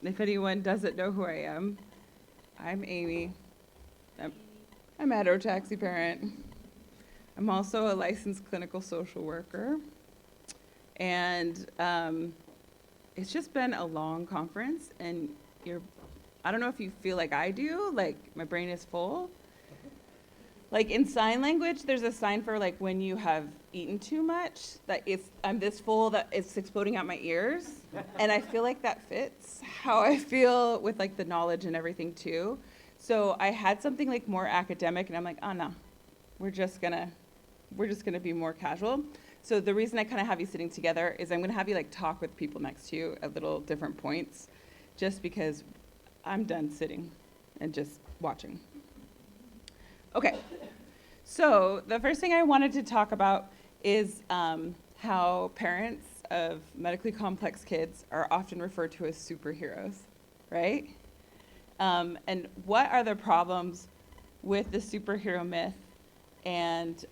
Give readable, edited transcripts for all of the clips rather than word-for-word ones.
If anyone doesn't know who I am, I'm Aimee. I'm a heterotaxi parent. I'm also a licensed clinical social worker. And it's just been a long conference, and I don't know if you feel like I do, like my brain is full. Like in sign language, there's a sign for like when you have eaten too much, that I'm this full that it's exploding out my ears. And I feel like that fits how I feel with like the knowledge and everything too. So I had something like more academic, and I'm like, oh no, we're just gonna be more casual. So the reason I kind of have you sitting together is I'm gonna have you like talk with people next to you at little different points, just because I'm done sitting and just watching. Okay, so the first thing I wanted to talk about is how parents of medically complex kids are often referred to as superheroes, right? And what are the problems with the superhero myth, and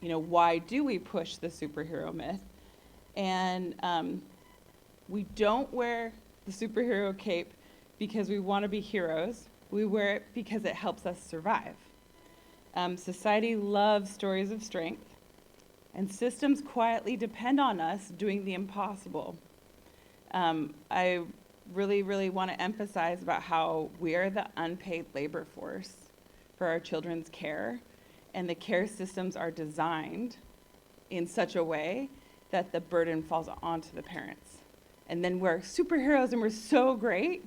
why do we push the superhero myth? And we don't wear the superhero cape because we want to be heroes. We wear it because it helps us survive. Society loves stories of strength, and systems quietly depend on us doing the impossible. I really, really want to emphasize about how we are the unpaid labor force for our children's care, and the care systems are designed in such a way that the burden falls onto the parents. And then we're superheroes and we're so great,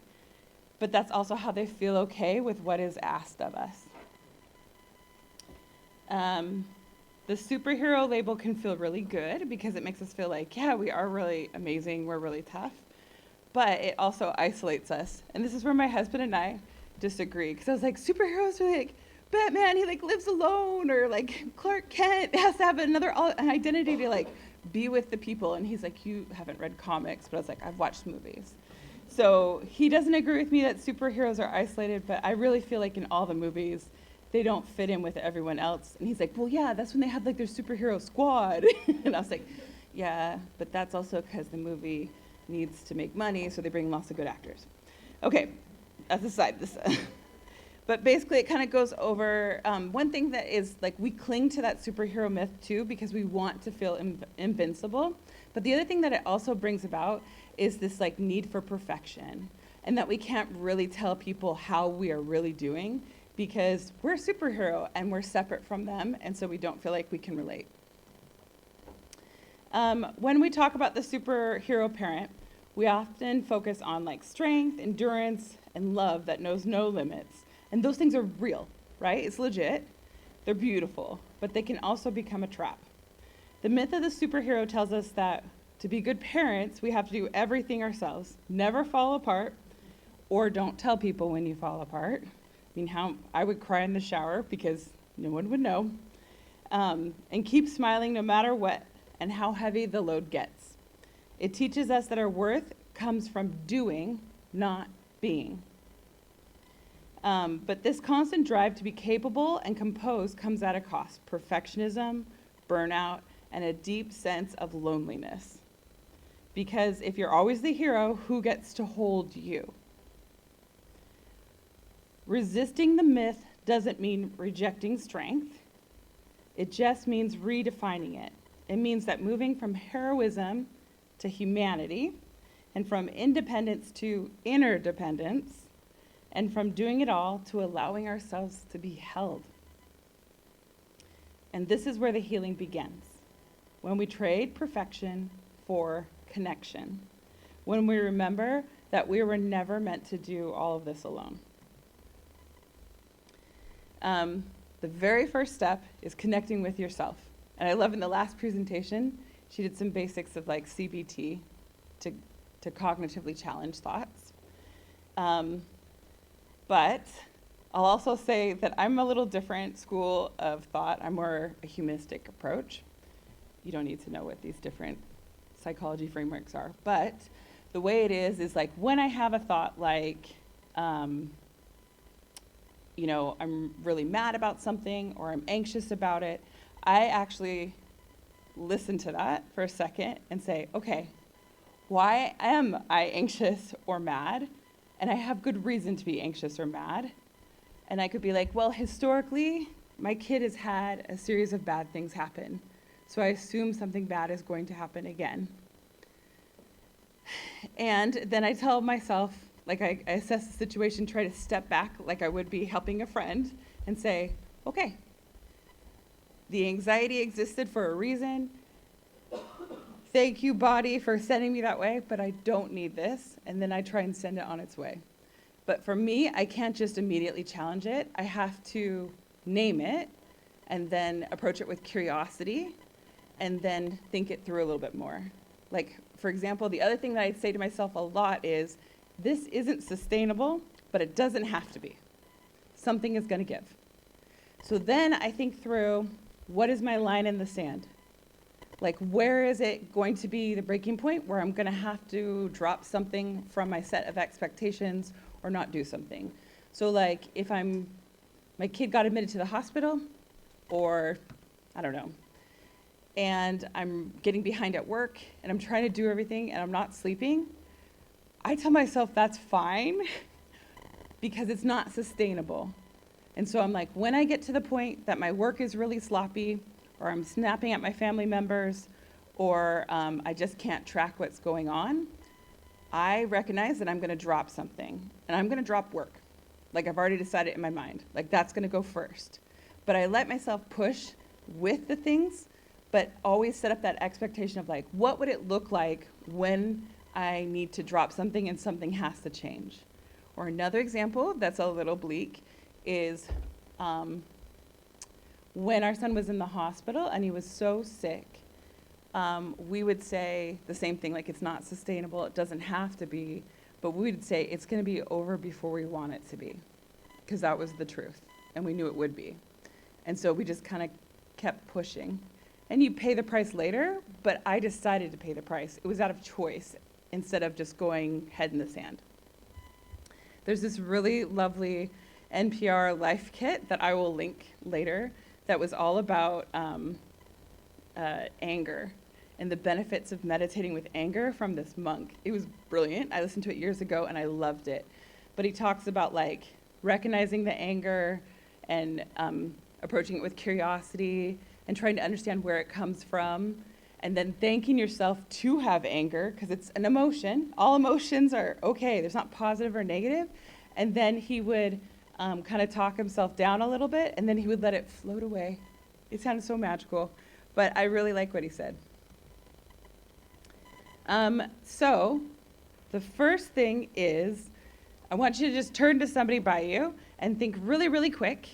but that's also how they feel okay with what is asked of us. The superhero label can feel really good because it makes us feel like, yeah, we are really amazing, we're really tough. But it also isolates us. And this is where my husband and I disagree. Because I was like, superheroes are like, Batman, he like lives alone. Or like Clark Kent has to have an identity to like be with the people. And he's like, you haven't read comics. But I was like, I've watched movies. So he doesn't agree with me that superheroes are isolated. But I really feel like in all the movies, they don't fit in with everyone else. And he's like, well, yeah, that's when they have like their superhero squad. And I was like, yeah, but that's also because the movie needs to make money, so they bring lots of good actors. Okay, as a side, but basically it kind of goes over one thing that is like we cling to that superhero myth too because we want to feel invincible. But the other thing that it also brings about is this like need for perfection, and that we can't really tell people how we are really doing because we're a superhero and we're separate from them, and so we don't feel like we can relate. When we talk about the superhero parent, we often focus on like strength, endurance, and love that knows no limits. And those things are real, right? It's legit. They're beautiful, but they can also become a trap. The myth of the superhero tells us that to be good parents, we have to do everything ourselves, never fall apart, or don't tell people when you fall apart. I mean, how I would cry in the shower because no one would know. And keep smiling no matter what and how heavy the load gets. It teaches us that our worth comes from doing, not being. But this constant drive to be capable and composed comes at a cost: perfectionism, burnout, and a deep sense of loneliness. Because if you're always the hero, who gets to hold you? Resisting the myth doesn't mean rejecting strength. It just means redefining it. It means that moving from heroism to humanity, and from independence to interdependence, and from doing it all to allowing ourselves to be held. And this is where the healing begins, when we trade perfection for connection, when we remember that we were never meant to do all of this alone. The very first step is connecting with yourself. And I love in the last presentation, she did some basics of like CBT to cognitively challenge thoughts. But I'll also say that I'm a little different school of thought. I'm more a humanistic approach. You don't need to know what these different psychology frameworks are. But the way it is like when I have a thought like, I'm really mad about something or I'm anxious about it, I actually listen to that for a second and say, okay, why am I anxious or mad? And I have good reason to be anxious or mad. And I could be like, well, historically, my kid has had a series of bad things happen. So I assume something bad is going to happen again. And then I tell myself, like I assess the situation, try to step back like I would be helping a friend and say, okay, the anxiety existed for a reason. Thank you, body, for sending me that way, but I don't need this. And then I try and send it on its way. But for me, I can't just immediately challenge it. I have to name it and then approach it with curiosity and then think it through a little bit more. Like, for example, the other thing that I say to myself a lot is, this isn't sustainable, but it doesn't have to be. Something is going to give. So then I think through, what is my line in the sand? Like, where is it going to be the breaking point where I'm going to have to drop something from my set of expectations or not do something? So like, if my kid got admitted to the hospital, or I don't know, and I'm getting behind at work and I'm trying to do everything and I'm not sleeping, I tell myself that's fine because it's not sustainable. And so I'm like, when I get to the point that my work is really sloppy, or I'm snapping at my family members, or I just can't track what's going on, I recognize that I'm gonna drop something, and I'm gonna drop work. Like, I've already decided in my mind, like that's gonna go first. But I let myself push with the things, but always set up that expectation of like, what would it look like when I need to drop something and something has to change? Or another example that's a little bleak is when our son was in the hospital and he was so sick, we would say the same thing, like it's not sustainable, it doesn't have to be, but we would say it's gonna be over before we want it to be, because that was the truth, and we knew it would be. And so we just kind of kept pushing. And you pay the price later, but I decided to pay the price. It was out of choice instead of just going head in the sand. There's this really lovely NPR life kit that I will link later that was all about anger and the benefits of meditating with anger from this monk. It was brilliant. I listened to it years ago and I loved it. But he talks about like recognizing the anger and approaching it with curiosity and trying to understand where it comes from, and then thanking yourself to have anger, because it's an emotion. All emotions are okay. There's not positive or negative. And then he would kind of talk himself down a little bit, and then he would let it float away. It sounded so magical, but I really like what he said. So the first thing is, I want you to just turn to somebody by you and think really, really quick,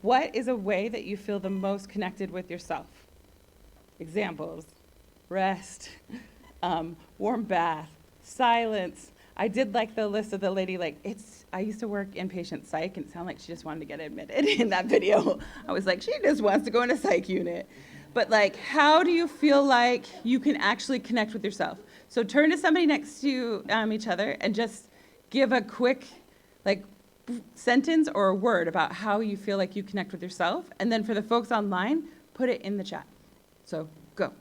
what is a way that you feel the most connected with yourself? Examples: rest, warm bath, silence. I did like the list of the lady, like, I used to work inpatient psych, and it sounded like she just wanted to get admitted in that video. I was like, she just wants to go in a psych unit. But like, how do you feel like you can actually connect with yourself? So turn to somebody next to each other and just give a quick, like, sentence or a word about how you feel like you connect with yourself. And then for the folks online, put it in the chat. So go.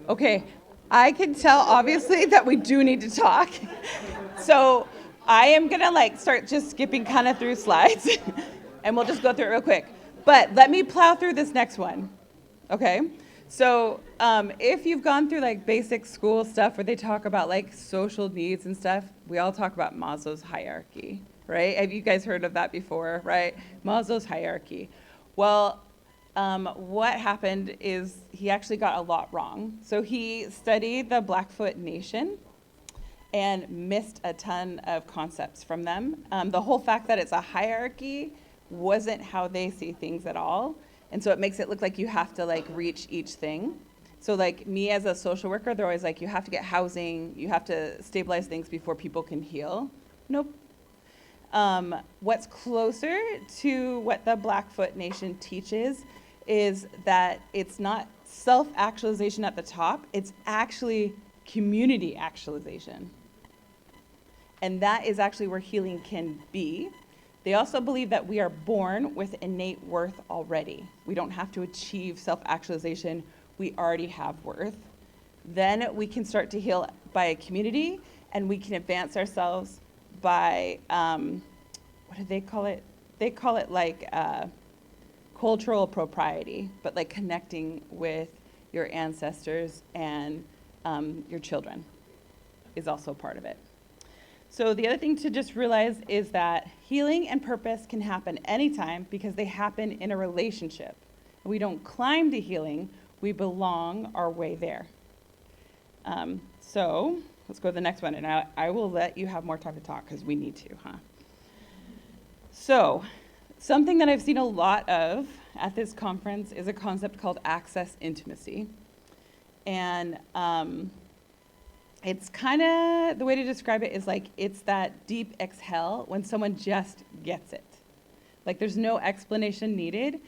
Okay, I can tell obviously that we do need to talk. So I am gonna like start just skipping kind of through slides and we'll just go through it real quick. But let me plow through this next one, okay? So if you've gone through like basic school stuff where they talk about like social needs and stuff, we all talk about Maslow's hierarchy, right? Have you guys heard of that before, right? Maslow's hierarchy. Well, what happened is he actually got a lot wrong. So he studied the Blackfoot Nation and missed a ton of concepts from them. The whole fact that it's a hierarchy wasn't how they see things at all. And so it makes it look like you have to like reach each thing. So like me as a social worker, they're always like, you have to get housing, you have to stabilize things before people can heal. Nope. What's closer to what the Blackfoot Nation teaches is that it's not self-actualization at the top, it's actually community actualization. And that is actually where healing can be. They also believe that we are born with innate worth already. We don't have to achieve self-actualization, we already have worth. Then we can start to heal by a community, and we can advance ourselves by, what do they call it? They call it like cultural propriety, but like connecting with your ancestors and your children is also part of it. So the other thing to just realize is that healing and purpose can happen anytime because they happen in a relationship. We don't climb to healing, we belong our way there. So let's go to the next one, and I will let you have more time to talk because we need to, huh? So something that I've seen a lot of at this conference is a concept called access intimacy. And it's kind of, the way to describe it is like it's that deep exhale when someone just gets it. Like there's no explanation needed,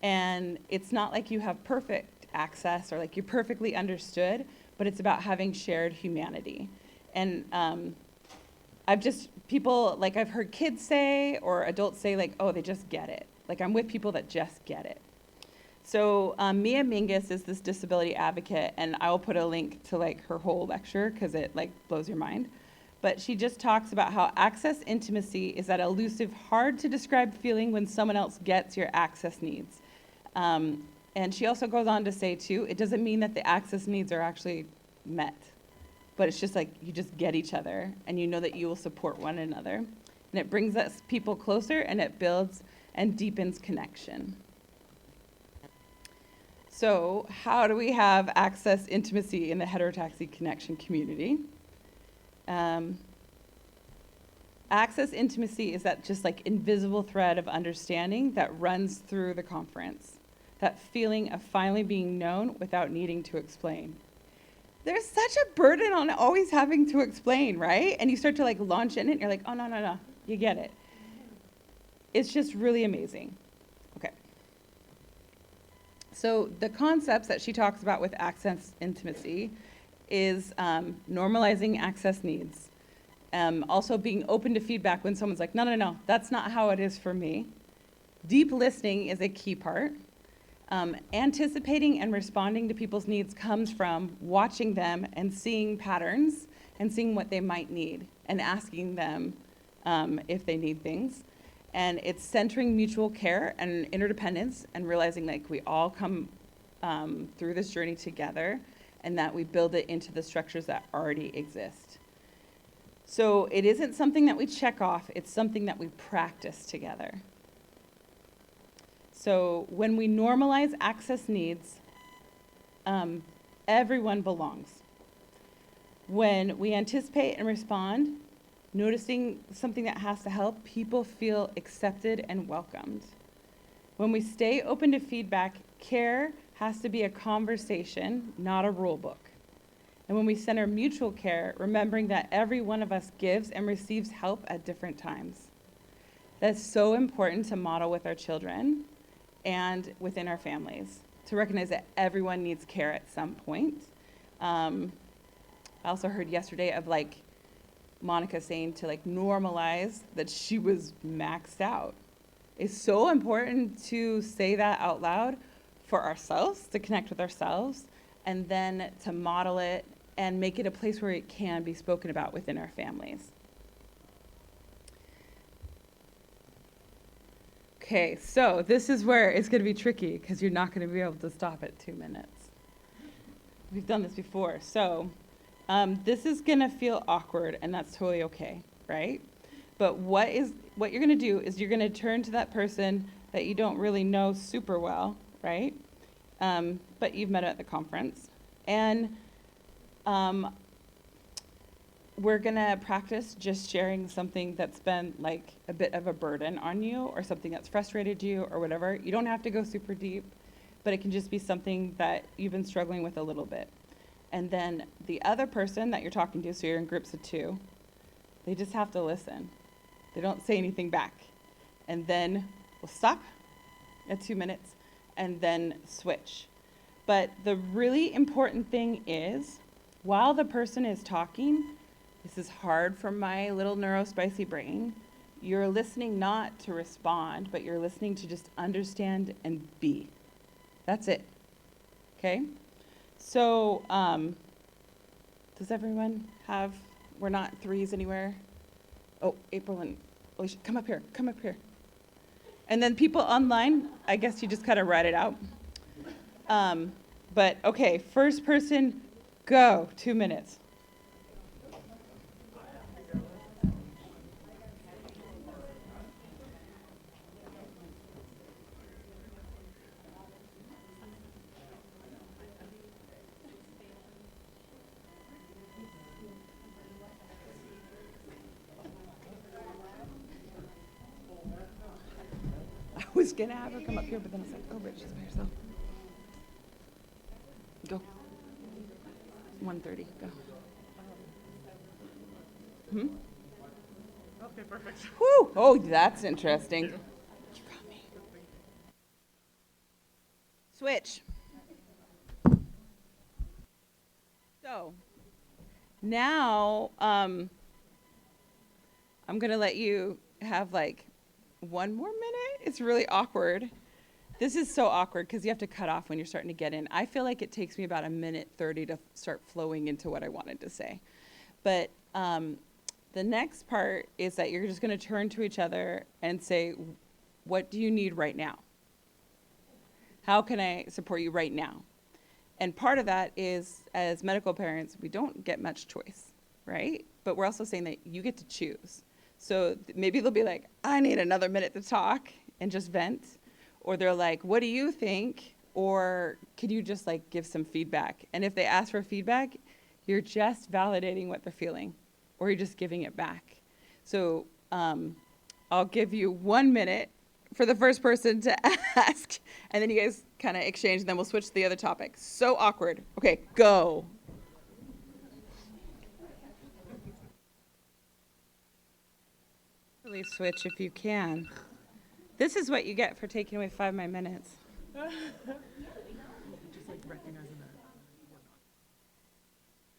and it's not like you have perfect access or like you're perfectly understood, but it's about having shared humanity. And I've heard kids say or adults say like, oh, they just get it. Like I'm with people that just get it. So Mia Mingus is this disability advocate, and I will put a link to like her whole lecture because it like blows your mind. But she just talks about how access intimacy is that elusive, hard to describe feeling when someone else gets your access needs. And she also goes on to say too, it doesn't mean that the access needs are actually met, but it's just like you just get each other and you know that you will support one another. And it brings us people closer, and it builds and deepens connection. So how do we have access intimacy in the heterotaxy connection community? Access intimacy is that just like invisible thread of understanding that runs through the conference. That feeling of finally being known without needing to explain. There's such a burden on always having to explain, right? And you start to like launch in it and you're like, oh, no, you get it. It's just really amazing. Okay. So the concepts that she talks about with access intimacy is normalizing access needs. Also being open to feedback when someone's like, no, that's not how it is for me. Deep listening is a key part. Anticipating and responding to people's needs comes from watching them and seeing patterns and seeing what they might need and asking them if they need things. And it's centering mutual care and interdependence and realizing like we all come through this journey together and that we build it into the structures that already exist. So it isn't something that we check off, it's something that we practice together. So when we normalize access needs, everyone belongs. When we anticipate and respond, noticing something that has to help, people feel accepted and welcomed. When we stay open to feedback, care has to be a conversation, not a rule book. And when we center mutual care, remembering that every one of us gives and receives help at different times. That's so important to model with our children and within our families, to recognize that everyone needs care at some point. I also heard yesterday of like Monica saying to like normalize that she was maxed out. It's so important to say that out loud for ourselves, to connect with ourselves, and then to model it and make it a place where it can be spoken about within our families. Okay, so this is where it's going to be tricky because you're not going to be able to stop at 2 minutes. We've done this before. So this is going to feel awkward, and that's totally okay, right? But what you're going to do is you're going to turn to that person that you don't really know super well, right? But you've met at the conference. And we're going to practice just sharing something that's been like a bit of a burden on you or something that's frustrated you or whatever. You don't have to go super deep, but it can just be something that you've been struggling with a little bit. And then the other person that you're talking to, so you're in groups of 2, they just have to listen. They don't say anything back. And then we'll stop at 2 minutes, and then switch. But the really important thing is, while the person is talking, this is hard for my little neurospicy brain, you're listening not to respond, but you're listening to just understand and be. That's it. Okay? So, does everyone have, we're not threes anywhere? Oh, April and Alicia, come up here, come up here. And then people online, I guess you just kind of write it out. But okay, first person, go, 2 minutes. I was gonna have her come up here, but then I was like, oh, but she's by herself. Go. 1:30, go. Okay, perfect. Whew, oh, that's interesting. You got me. Switch. So, now, I'm gonna let you have like 1 more minute. It's really awkward. This is so awkward because you have to cut off when you're starting to get in. I feel like it takes me about 1:30 to start flowing into what I wanted to say. But the next part is that you're just going to turn to each other and say, what do you need right now? How can I support you right now? And part of that is, as medical parents, we don't get much choice, right? But we're also saying that you get to choose. So maybe they'll be like, I need another minute to talk and just vent. Or they're like, what do you think? Or could you just like give some feedback? And if they ask for feedback, you're just validating what they're feeling, or you're just giving it back. So I'll give you 1 minute for the first person to ask, and then you guys kind of exchange, and then we'll switch to the other topic. So awkward. Okay, go. Really switch if you can. This is what you get for taking away 5 of my minutes. Just like recognizing that.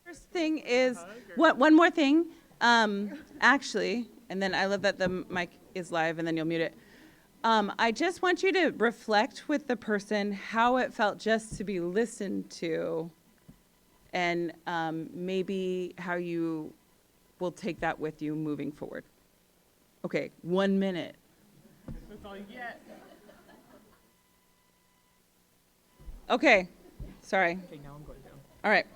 First thing is, one more thing, actually, and then I love that the mic is live and then you'll mute it. I just want you to reflect with the person how it felt just to be listened to, and maybe how you will take that with you moving forward. Okay, 1 minute. That's all you get. Okay, sorry. Okay, now I'm going down. All right.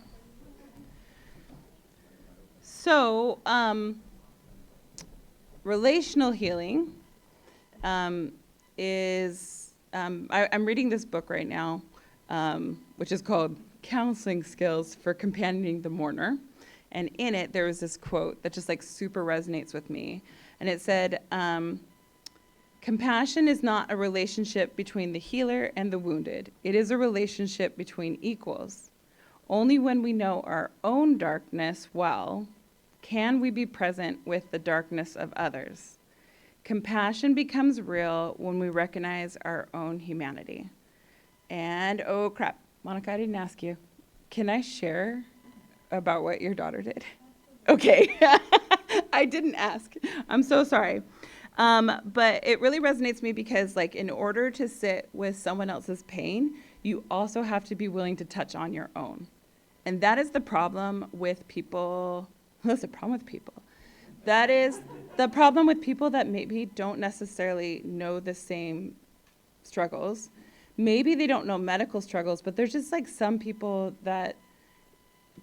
So, relational healing is, I'm reading this book right now, which is called Counseling Skills for Companioning the Mourner. And in it, there was this quote that just like super resonates with me. And it said, compassion is not a relationship between the healer and the wounded. It is a relationship between equals. Only when we know our own darkness well can we be present with the darkness of others. Compassion becomes real when we recognize our own humanity. And oh crap, Monica, I didn't ask you. Can I share about what your daughter did? Okay, I didn't ask. I'm so sorry. But it really resonates with me because like in order to sit with someone else's pain, you also have to be willing to touch on your own. And that is the problem with people. That's the problem with people. That is the problem with people that maybe don't necessarily know the same struggles. Maybe they don't know medical struggles, but there's just like some people that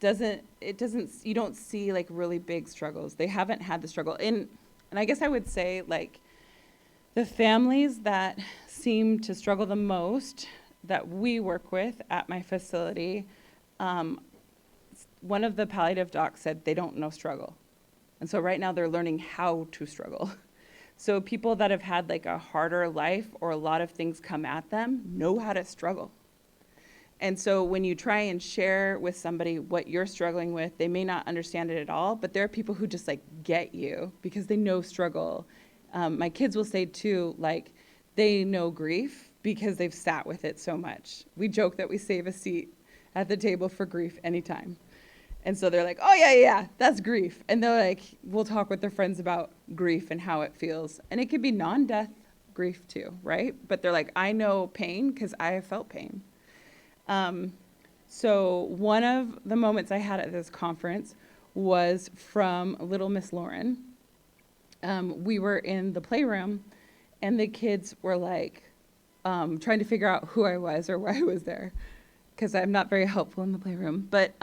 you don't see like really big struggles. They haven't had the struggle. And I guess I would say like the families that seem to struggle the most that we work with at my facility, one of the palliative docs said they don't know struggle. And so right now they're learning how to struggle. So people that have had like a harder life or a lot of things come at them know how to struggle. And so when you try and share with somebody what you're struggling with, they may not understand it at all, but there are people who just like get you because they know struggle. My kids will say too, like they know grief because they've sat with it so much. We joke that we save a seat at the table for grief anytime. And so they're like, oh, yeah, that's grief. And they're like, we'll talk with their friends about grief and how it feels. And it could be non-death grief too, right? But they're like, I know pain because I have felt pain. So one of the moments I had at this conference was from little Miss Lauren. We were in the playroom, and the kids were like trying to figure out who I was or why I was there, because I'm not very helpful in the playroom. But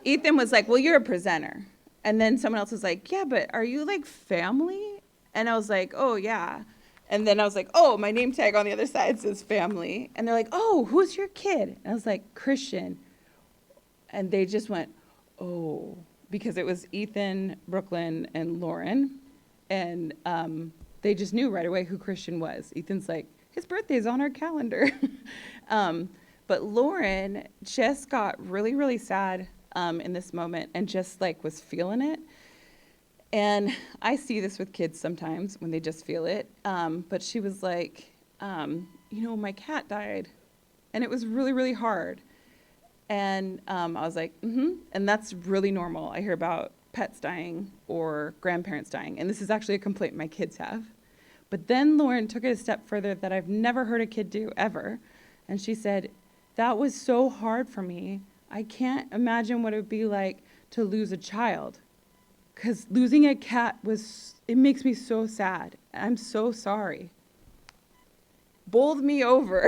Ethan was like, well, you're a presenter. And then someone else was like, yeah, but are you like family? And I was like, oh, yeah. And then I was like, oh, my name tag on the other side says family. And they're like, oh, who's your kid? And I was like, Christian. And they just went, oh, because it was Ethan, Brooklyn, and Lauren. And they just knew right away who Christian was. Ethan's like, his birthday's on our calendar. But Lauren just got really, really sad in this moment and just like was feeling it. And I see this with kids sometimes when they just feel it. But she was like, my cat died. And it was really, really hard. And I was like, And that's really normal. I hear about pets dying or grandparents dying. And this is actually a complaint my kids have. But then Lauren took it a step further that I've never heard a kid do ever. And she said, that was so hard for me. I can't imagine what it would be like to lose a child. Because losing a cat it makes me so sad. I'm so sorry. Bowled me over,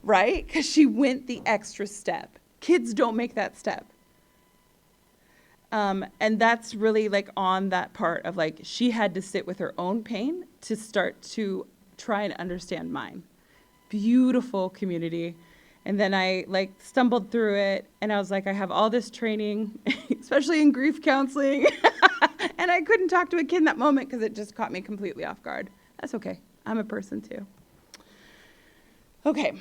right? Because she went the extra step. Kids don't make that step. And that's really like on that part of like, she had to sit with her own pain to start to try and understand mine. Beautiful community. And then I like stumbled through it, and I was like, I have all this training, especially in grief counseling. And I couldn't talk to a kid in that moment because it just caught me completely off guard. That's okay. I'm a person too. Okay,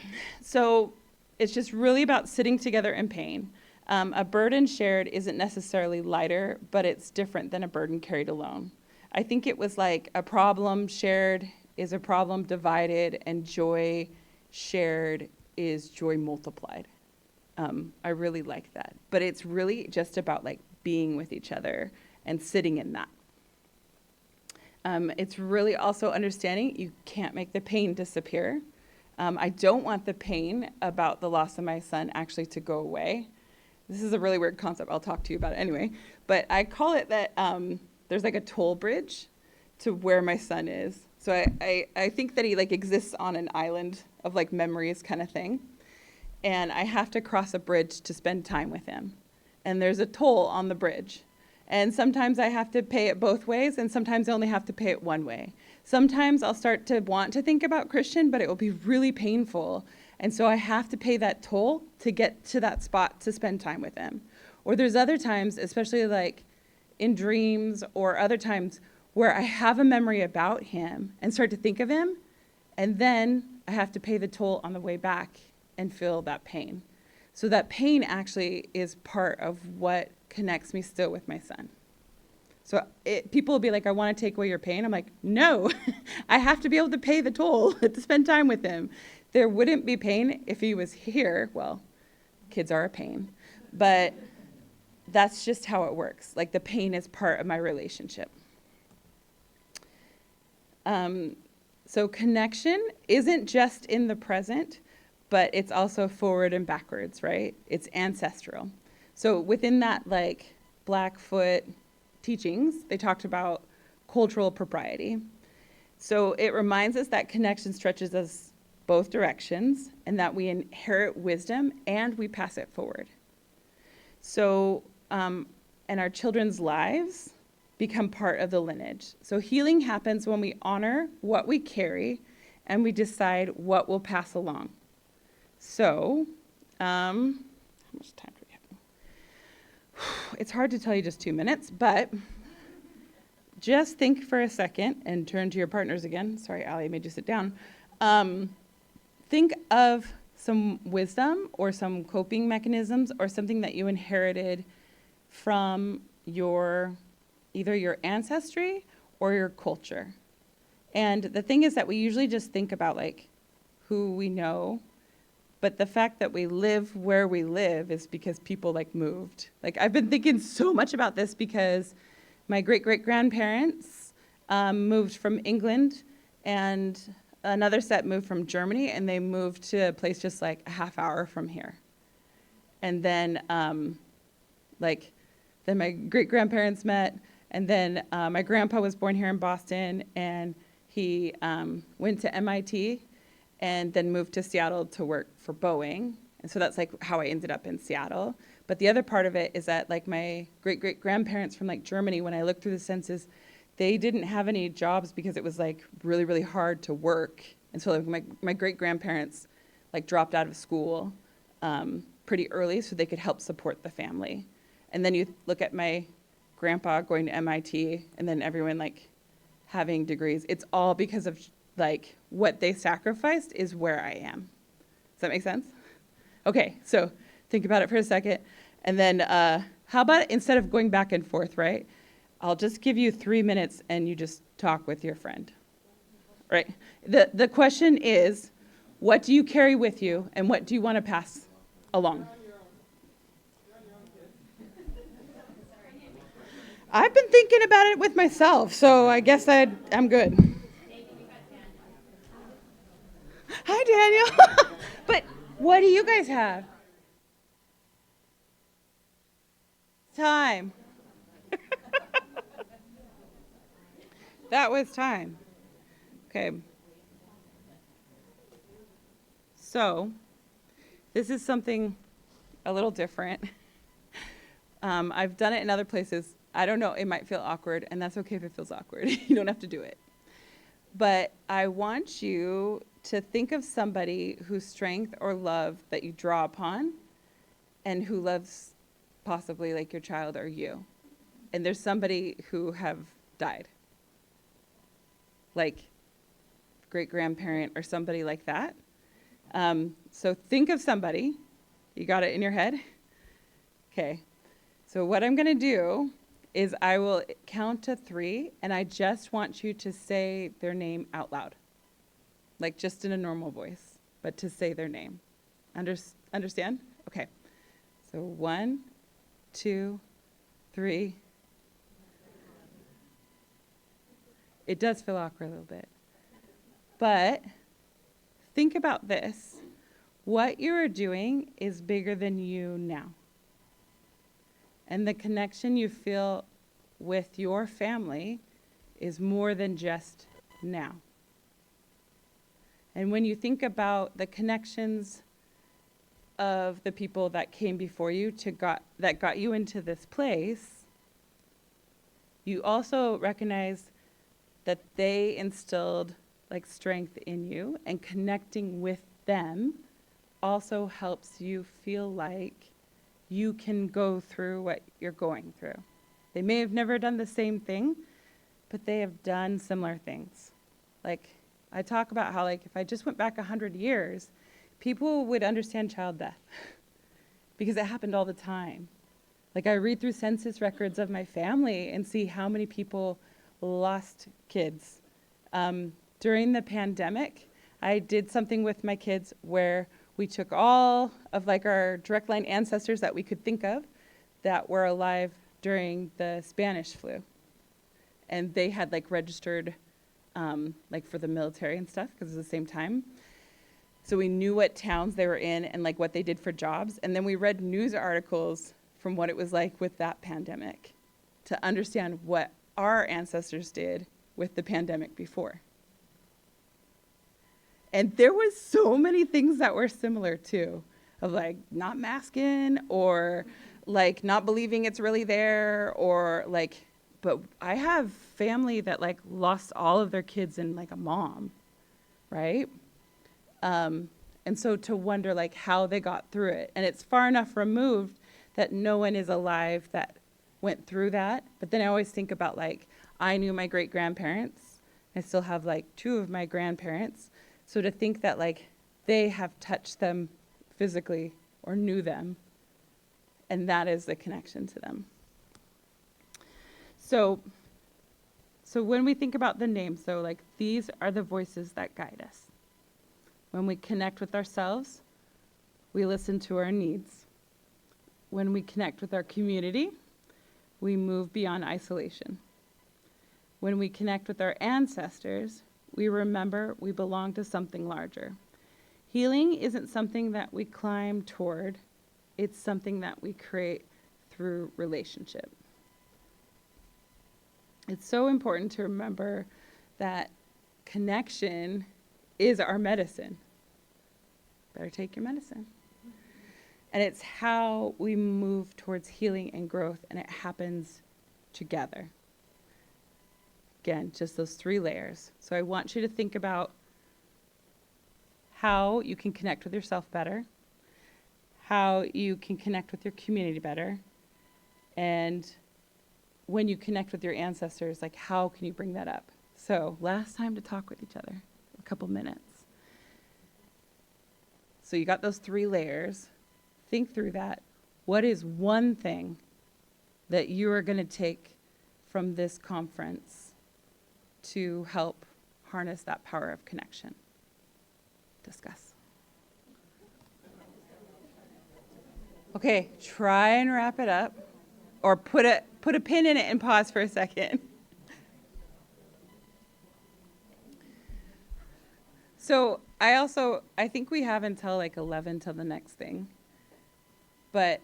so it's just really about sitting together in pain. A burden shared isn't necessarily lighter, but it's different than a burden carried alone. I think it was like a problem shared is a problem divided, and joy shared is joy multiplied. I really like that. But it's really just about like being with each other and sitting in that. It's really also understanding you can't make the pain disappear. I don't want the pain about the loss of my son actually to go away. This is a really weird concept. I'll talk to you about it anyway. But I call it that there's like a toll bridge to where my son is. So I think that he like exists on an island of like memories kind of thing. And I have to cross a bridge to spend time with him. And there's a toll on the bridge. And sometimes I have to pay it both ways, and sometimes I only have to pay it one way. Sometimes I'll start to want to think about Christian, but it will be really painful. And so I have to pay that toll to get to that spot to spend time with him. Or there's other times, especially like in dreams or other times, where I have a memory about him and start to think of him, and then I have to pay the toll on the way back and feel that pain. So that pain actually is part of what connects me still with my son. So people will be like, I want to take away your pain. I'm like, no, I have to be able to pay the toll to spend time with him. There wouldn't be pain if he was here. Well, kids are a pain, but that's just how it works. Like the pain is part of my relationship. So connection isn't just in the present, but it's also forward and backwards, right? It's ancestral. So within that like Blackfoot teachings, they talked about cultural propriety. So it reminds us that connection stretches us both directions and that we inherit wisdom and we pass it forward. So, and our children's lives become part of the lineage. So healing happens when we honor what we carry and we decide what we'll pass along. So, how much time do we have? It's hard to tell you just 2 minutes, but just think for a second and turn to your partners again. Sorry, Allie, I made you sit down. Think of some wisdom or some coping mechanisms or something that you inherited from either your ancestry or your culture. And the thing is that we usually just think about like who we know, but the fact that we live where we live is because people like moved. Like I've been thinking so much about this because my great-great-grandparents moved from England, and another set moved from Germany, and they moved to a place just like a half hour from here. And then then my great-grandparents met, and then my grandpa was born here in Boston, and he went to MIT and then moved to Seattle to work for Boeing. And so that's like how I ended up in Seattle. But the other part of it is that like my great-great-grandparents from like Germany, when I looked through the census, they didn't have any jobs because it was like really, really hard to work. And so like my great-grandparents like dropped out of school pretty early so they could help support the family. And then you look at my grandpa going to MIT and then everyone like having degrees. It's all because of like what they sacrificed is where I am. Does that make sense? Okay, so think about it for a second. And then how about instead of going back and forth, right? I'll just give you 3 minutes and you just talk with your friend, right? The question is, what do you carry with you and what do you want to pass along? I've been thinking about it with myself, so I guess I'm good. Hi, Daniel. But what do you guys have? Time. That was time. Okay. So, this is something a little different. I've done it in other places. I don't know, it might feel awkward, and that's okay if it feels awkward. You don't have to do it. But I want you to think of somebody whose strength or love that you draw upon and who loves possibly like your child or you. And there's somebody who have died. Like great-grandparent or somebody like that. So think of somebody. You got it in your head? Okay. So what I'm going to do is I will count to 3, and I just want you to say their name out loud. Like just in a normal voice, but to say their name. Understand? Okay. So 1, 2, 3. It does feel awkward a little bit. But think about this. What you are doing is bigger than you now. And the connection you feel with your family is more than just now. And when you think about the connections of the people that came before you that got you into this place, you also recognize that they instilled like strength in you, and connecting with them also helps you feel like you can go through what you're going through. They may have never done the same thing, but they have done similar things. Like I talk about how like if I just went back 100 years, people would understand child death because it happened all the time. Like I read through census records of my family and see how many people lost kids. During the pandemic, I did something with my kids where we took all of like our direct line ancestors that we could think of that were alive during the Spanish flu. And they had like registered like for the military and stuff because it was the same time. So we knew what towns they were in and like what they did for jobs. And then we read news articles from what it was like with that pandemic to understand what our ancestors did with the pandemic before. And there was so many things that were similar too, of like not masking or like not believing it's really there or like, but I have family that like lost all of their kids and like a mom, right? And so to wonder like how they got through it. And it's far enough removed that no one is alive that went through that. But then I always think about like, I knew my great-grandparents. I still have like 2 of my grandparents. So to think that like they have touched them physically or knew them, and that is the connection to them. So So when we think about the names, so like these are the voices that guide us. When we connect with ourselves, we listen to our needs. When we connect with our community, we move beyond isolation. When we connect with our ancestors, we remember we belong to something larger. Healing isn't something that we climb toward, it's something that we create through relationship. It's so important to remember that connection is our medicine. Better take your medicine. And it's how we move towards healing and growth, and it happens together. Again, just those 3 layers. So I want you to think about how you can connect with yourself better, how you can connect with your community better, and when you connect with your ancestors, like how can you bring that up? So last time to talk with each other, a couple minutes. So you got those 3 layers. Think through that. What is one thing that you are going to take from this conference to help harness that power of connection? Discuss. Okay, try and wrap it up, or put a pin in it and pause for a second. So I think we have until like 11 till the next thing. But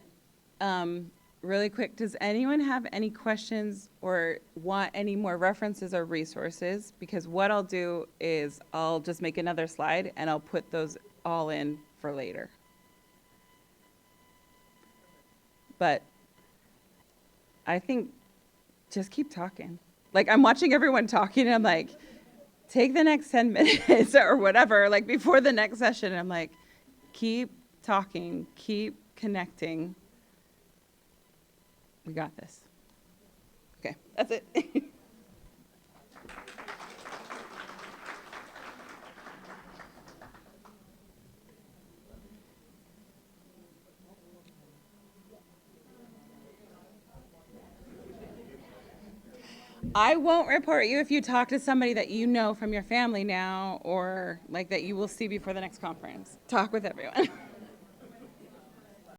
really quick, does anyone have any questions or want any more references or resources? Because what I'll do is I'll just make another slide and I'll put those all in for later. But I think just keep talking. Like I'm watching everyone talking and I'm like, take the next 10 minutes or whatever, like before the next session. And I'm like, keep talking, keep connecting. We got this. Okay, that's it. I won't report you if you talk to somebody that you know from your family now or like that you will see before the next conference. Talk with everyone.